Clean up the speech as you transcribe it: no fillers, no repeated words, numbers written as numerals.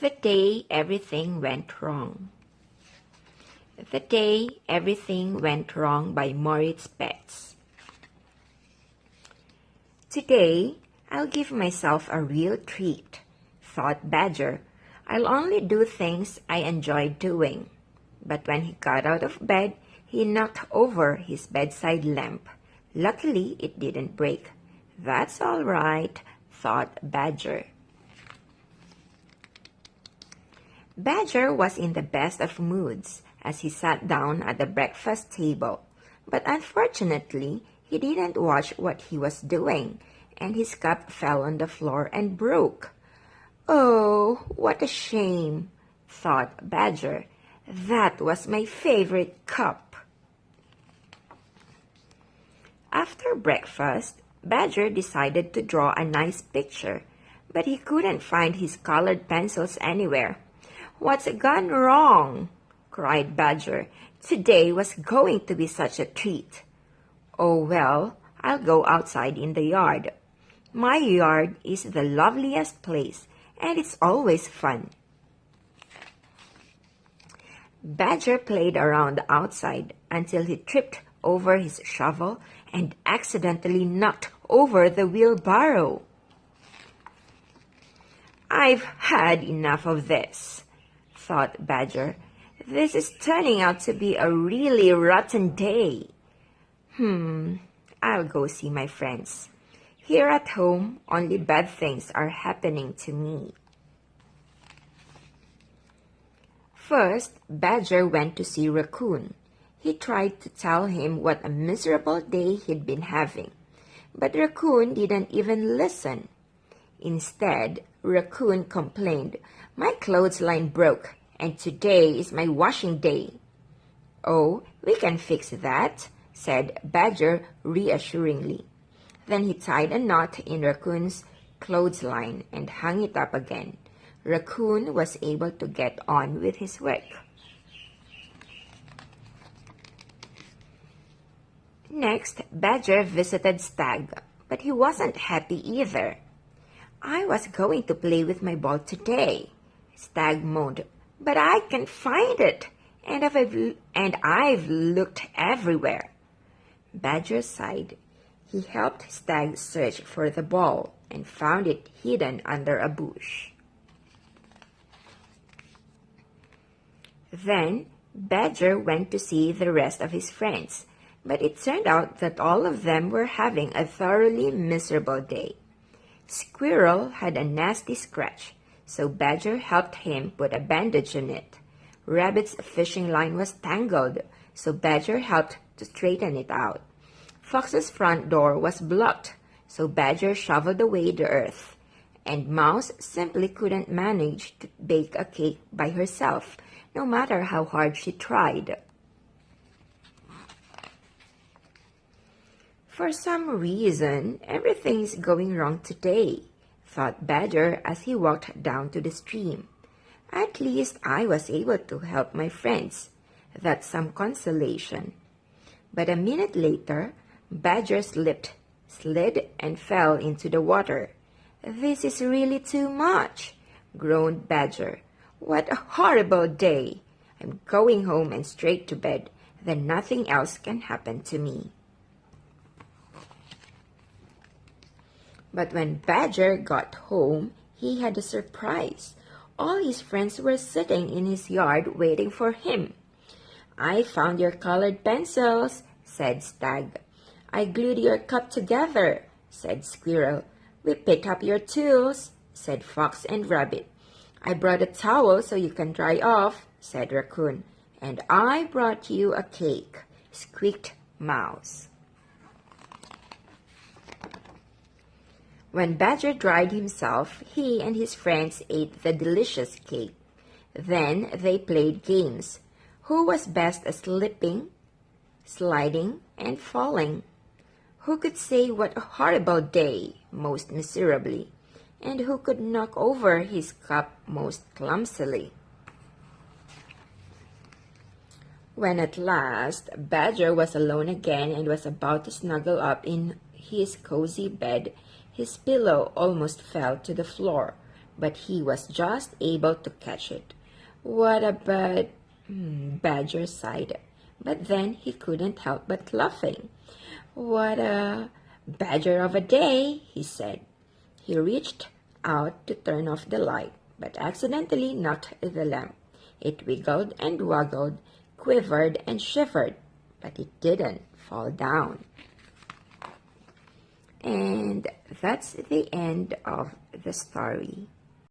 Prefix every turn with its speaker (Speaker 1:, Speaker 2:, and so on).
Speaker 1: The day everything went wrong. The Day Everything Went Wrong by Moritz Betts. Today, I'll give myself a real treat, thought Badger. I'll only do things I enjoy doing. But when he got out of bed, he knocked over his bedside lamp. Luckily, it didn't break. That's all right, thought Badger. Badger was in the best of moods as he sat down at the breakfast table. But unfortunately, he didn't watch what he was doing, and his cup fell on the floor and broke. Oh, what a shame, thought Badger. That was my favorite cup. After breakfast, Badger decided to draw a nice picture, but he couldn't find his colored pencils anywhere. What's gone wrong? Cried Badger. Today was going to be such a treat. Oh, well, I'll go outside in the yard. My yard is the loveliest place, and it's always fun. Badger played around outside until he tripped over his shovel and accidentally knocked over the wheelbarrow. I've had enough of this, thought Badger. This is turning out to be a really rotten day. I'll go see my friends. Here at home, only bad things are happening to me. First, Badger went to see Raccoon. He tried to tell him what a miserable day he'd been having, but Raccoon didn't even listen. Instead, Raccoon complained, "My clothesline broke, and today is my washing day." "Oh, we can fix that," said Badger reassuringly. Then he tied a knot in Raccoon's clothesline and hung it up again. Raccoon was able to get on with his work. Next, Badger visited Stag, but he wasn't happy either. "I was going to play with my ball today," Stag moaned, "but I can't find it, and I've looked everywhere." Badger sighed. He helped Stag search for the ball and found it hidden under a bush. Then Badger went to see the rest of his friends, but it turned out that all of them were having a thoroughly miserable day. Squirrel had a nasty scratch, so Badger helped him put a bandage on it. Rabbit's fishing line was tangled, so Badger helped to straighten it out. Fox's front door was blocked, so Badger shoveled away the earth. And Mouse simply couldn't manage to bake a cake by herself, no matter how hard she tried. For some reason, everything is going wrong today, thought Badger as he walked down to the stream. At least I was able to help my friends. That's some consolation. But a minute later, Badger slid, and fell into the water. "This is really too much," groaned Badger. "What a horrible day! I'm going home and straight to bed. Then nothing else can happen to me." But when Badger got home, he had a surprise. All his friends were sitting in his yard waiting for him. "I found your colored pencils," said Stag. "I glued your cup together," said Squirrel. "We picked up your tools," said Fox and Rabbit. "I brought a towel so you can dry off," said Raccoon. "And I brought you a cake," squeaked Mouse. When Badger dried himself, he and his friends ate the delicious cake. Then they played games. Who was best at slipping, sliding, and falling? Who could say what a horrible day most miserably? And who could knock over his cup most clumsily? When at last Badger was alone again and was about to snuggle up in his cozy bed, his pillow almost fell to the floor. but he was just able to catch it. What a bad... Badger sighed, but then he couldn't help but laughing. What a badger of a day, he said. He reached out to turn off the light, but accidentally knocked the lamp. It wiggled and waggled, quivered and shivered, but it didn't fall down. And that's the end of the story.